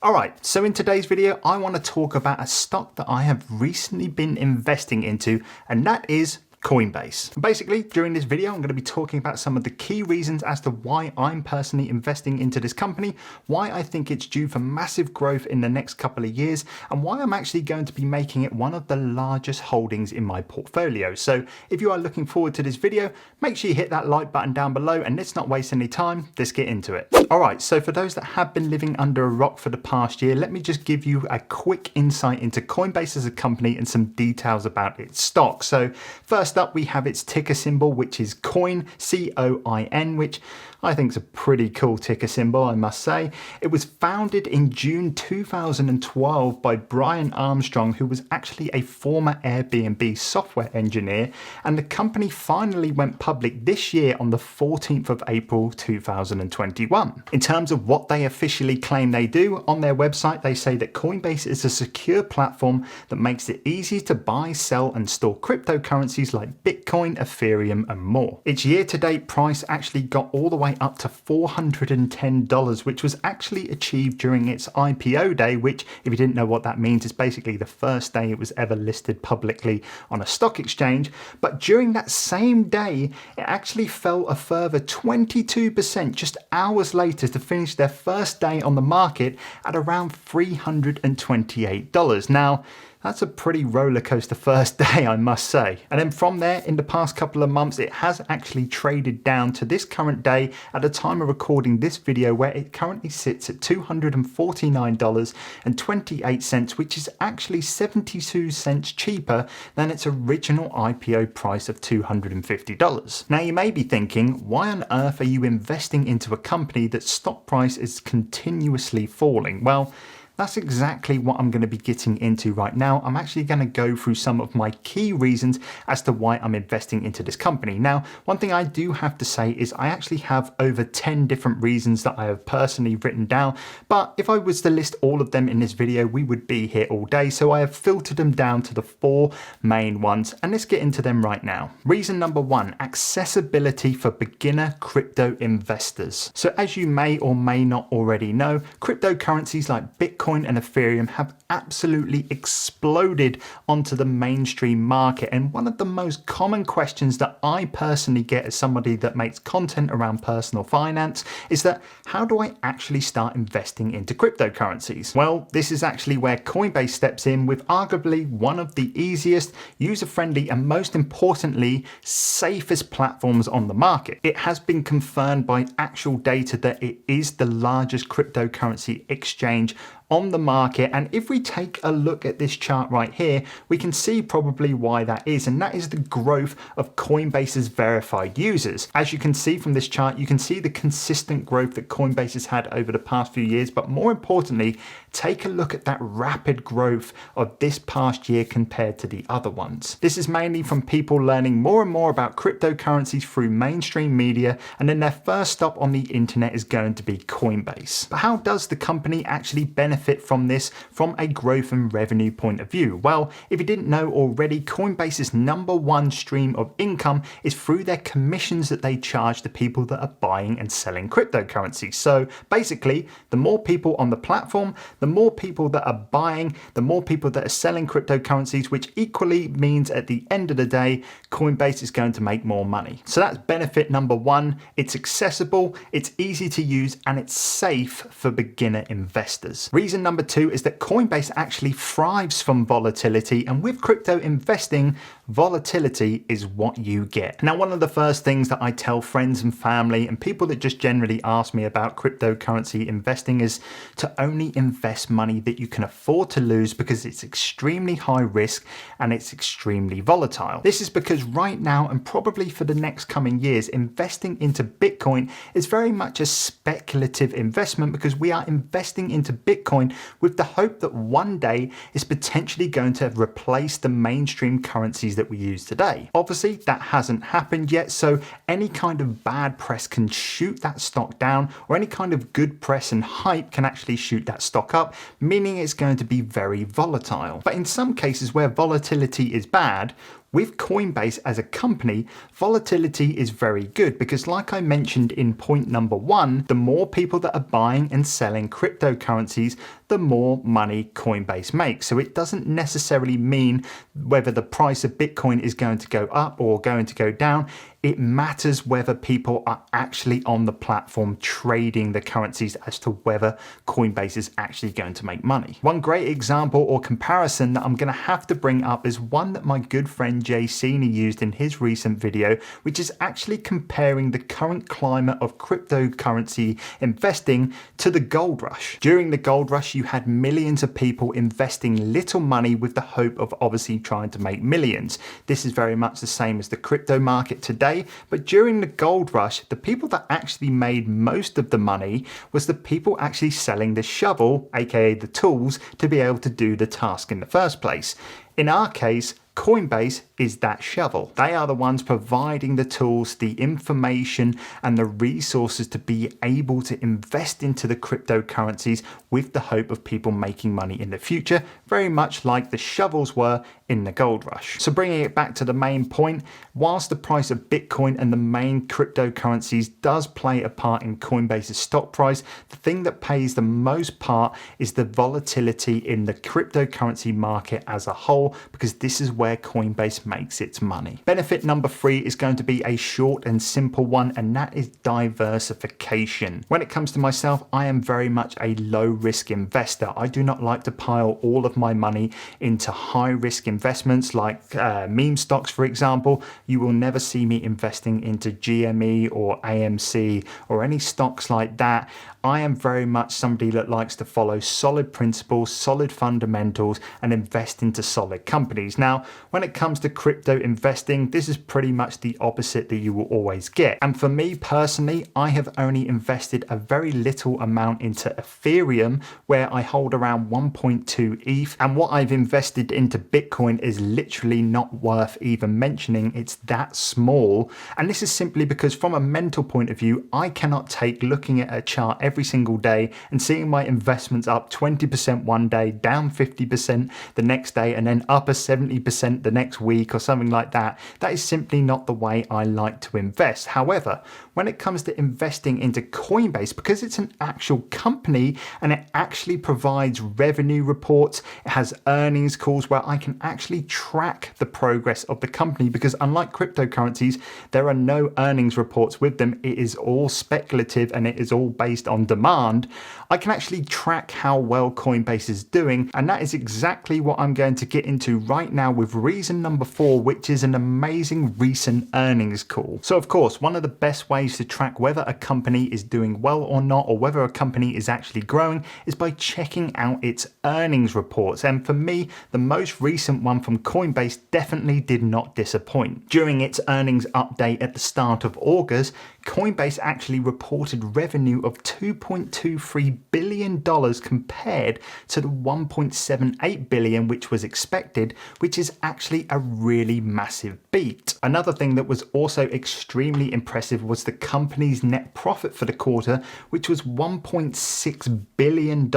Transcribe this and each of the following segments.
Alright, so in today's video, I want to talk about a stock that I have recently been investing into, and that is Coinbase. Basically, during this video, I'm going to be talking about some of the key reasons as to why I'm personally investing into this company, why I think it's due for massive growth in the next couple of years, and why I'm actually going to be making it one of the largest holdings in my portfolio. So if you are looking forward to this video, make sure you hit that like button down below, and let's not waste any time, let's get into it. Alright, so for those that have been living under a rock for the past year, let me just give you a quick insight into Coinbase as a company and some details about its stock. So first up, we have its ticker symbol, which is COIN, C-O-I-N, which I think is a pretty cool ticker symbol, I must say. It was founded in June 2012 by Brian Armstrong, who was actually a former Airbnb software engineer, and the company finally went public this year on the 14th of April 2021. In terms of what they officially claim they do, on their website they say that Coinbase is a secure platform that makes it easy to buy, sell and store cryptocurrencies like Bitcoin, Ethereum and more. Its year-to-date price actually got all the way up to $410, which was actually achieved during its IPO day, which, if you didn't know what that means, is basically the first day it was ever listed publicly on a stock exchange. But during that same day, it actually fell a further 22% just hours later to finish their first day on the market at around $328. Now, that's a pretty roller coaster first day, I must say. And then from there, in the past couple of months, it has actually traded down to this current day at the time of recording this video, where it currently sits at $249.28, which is actually 72 cents cheaper than its original IPO price of $250. Now you may be thinking, why on earth are you investing into a company that's stock price is continuously falling? Well, that's exactly what I'm going to be getting into right now. I'm actually going to go through some of my key reasons as to why I'm investing into this company. Now, one thing I do have to say is I actually have over 10 different reasons that I have personally written down, but if I was to list all of them in this video, we would be here all day. So I have filtered them down to the 4 main ones, and let's get into them right now. Reason number 1, accessibility for beginner crypto investors. So as you may or may not already know, cryptocurrencies like Bitcoin and Ethereum have absolutely exploded onto the mainstream market. And one of the most common questions that I personally get as somebody that makes content around personal finance is that, how do I actually start investing into cryptocurrencies? Well, this is actually where Coinbase steps in with arguably one of the easiest, user-friendly, and most importantly, safest platforms on the market. It has been confirmed by actual data that it is the largest cryptocurrency exchange on the market, and if we take a look at this chart right here, we can see probably why that is, and that is the growth of Coinbase's verified users. As you can see from this chart, you can see the consistent growth that Coinbase has had over the past few years, but more importantly, take a look at that rapid growth of this past year compared to the other ones. This is mainly from people learning more and more about cryptocurrencies through mainstream media, and then their first stop on the internet is going to be Coinbase. But how does the company actually benefit from this from a growth and revenue point of view? Well, if you didn't know already, Coinbase's #1 stream of income is through their commissions that they charge the people that are buying and selling cryptocurrency. So basically, the more people on the platform, the more people that are buying, the more people that are selling cryptocurrencies, which equally means at the end of the day, Coinbase is going to make more money. So that's benefit number 1. It's accessible, it's easy to use, and it's safe for beginner investors. Reason number 2 is that Coinbase actually thrives from volatility, and with crypto investing, volatility is what you get. Now, one of the first things that I tell friends and family and people that just generally ask me about cryptocurrency investing is to only invest money that you can afford to lose, because it's extremely high risk and it's extremely volatile. This is because right now, and probably for the next coming years, investing into Bitcoin is very much a speculative investment, because we are investing into Bitcoin with the hope that one day it's potentially going to replace the mainstream currencies that we use today. Obviously, that hasn't happened yet, so any kind of bad press can shoot that stock down, or any kind of good press and hype can actually shoot that stock up, meaning it's going to be very volatile. But in some cases where volatility is bad, With Coinbase as a company, volatility is very good because, like I mentioned in point number 1, the more people that are buying and selling cryptocurrencies, the more money Coinbase makes. So it doesn't necessarily mean whether the price of Bitcoin is going to go up or going to go down. It matters whether people are actually on the platform trading the currencies as to whether Coinbase is actually going to make money. One great example or comparison that I'm going to have to bring up is one that my good friend Jay Senior used in his recent video, which is actually comparing the current climate of cryptocurrency investing to the gold rush. During the gold rush, you had millions of people investing little money with the hope of obviously trying to make millions. This is very much the same as the crypto market today. But during the gold rush, the people that actually made most of the money was the people actually selling the shovel, aka the tools, to be able to do the task in the first place. In our case, Coinbase is that shovel. They are the ones providing the tools, the information, and the resources to be able to invest into the cryptocurrencies with the hope of people making money in the future, very much like the shovels were in the gold rush. So bringing it back to the main point, whilst the price of Bitcoin and the main cryptocurrencies does play a part in Coinbase's stock price, the thing that pays the most part is the volatility in the cryptocurrency market as a whole, because this is where Coinbase makes its money. Benefit number 3 is going to be a short and simple one, and that is diversification. When it comes to myself, I am very much a low risk investor. I do not like to pile all of my money into high risk investments like meme stocks, for example. You will never see me investing into GME or AMC or any stocks like that. I am very much somebody that likes to follow solid principles, solid fundamentals, and invest into solid companies. Now, when it comes to crypto investing, this is pretty much the opposite that you will always get. And for me personally, I have only invested a very little amount into Ethereum, where I hold around 1.2 ETH. And what I've invested into Bitcoin is literally not worth even mentioning. It's that small. And this is simply because from a mental point of view, I cannot take looking at a chart every single day and seeing my investments up 20% one day, down 50% the next day, and then up a 70% the next week or something like that. That is simply not the way I like to invest. However, when it comes to investing into Coinbase, because it's an actual company and it actually provides revenue reports, it has earnings calls where I can actually track the progress of the company, because unlike cryptocurrencies, there are no earnings reports with them. It is all speculative and it is all based on demand. I can actually track how well Coinbase is doing, and that is exactly what I'm going to get into right now with reason number 4, which is an amazing recent earnings call. So of course, one of the best ways to track whether a company is doing well or not, or whether a company is actually growing, is by checking out its earnings reports. And for me, the most recent one from Coinbase definitely did not disappoint. During its earnings update at the start of August, Coinbase actually reported revenue of $2.23 billion compared to the $1.78 billion which was expected, which is actually a really massive beat. Another thing that was also extremely impressive was the company's net profit for the quarter, which was $1.6 billion,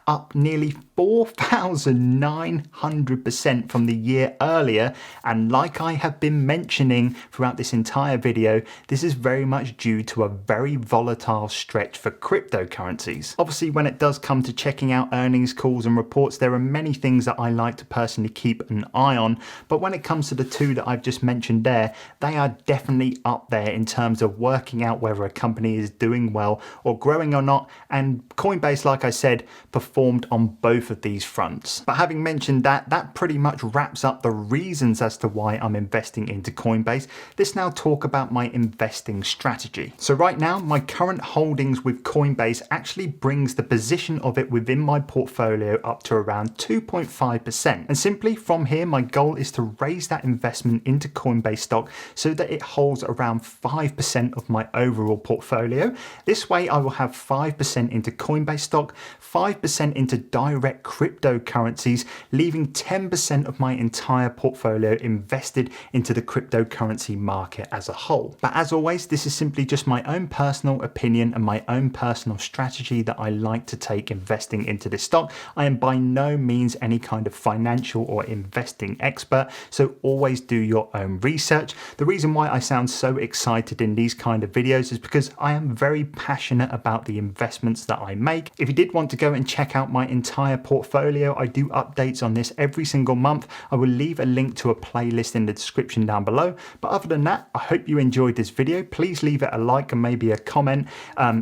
up nearly 4,900% from the year earlier. And like I have been mentioning throughout this entire video, this is very much due to a very volatile stretch for cryptocurrencies. Obviously, when it does come to checking out earnings calls and reports, there are many things that I like to personally keep an eye on, but when it comes to the two that I've just mentioned there, they are definitely up there in terms of working out whether a company is doing well or growing or not, and Coinbase, like I said, performed on both of these fronts. But having mentioned that, that pretty much wraps up the reasons as to why I'm investing into Coinbase. Let's now talk about my investing strategy. So right now, my current holdings with Coinbase actually brings the position of it within my portfolio up to around 2.5%. And simply from here, my goal is to raise that investment into Coinbase stock so that it holds around 5% of my overall portfolio. This way, I will have 5% into Coinbase stock, 5% into direct cryptocurrencies, leaving 10% of my entire portfolio invested into the cryptocurrency market as a whole. But as always, this is simply just my own personal opinion and my own personal strategy that I like to take investing into this stock. I am by no means any kind of financial or investing expert, so always do your own research. The reason why I sound so excited in these kind of videos is because I am very passionate about the investments that I make. If you did want to go and check out my entire portfolio, I do updates on this every single month. I will leave a link to a playlist in the description down below. But other than that, I hope you enjoyed this video. Please leave it a like and maybe a comment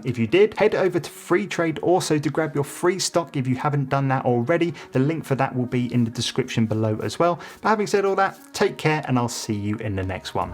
if you did. Head over to Freetrade also to grab your free stock if you haven't done that already. The link for that will be in the description below as well. But having said all that, take care and I'll see you in the next one.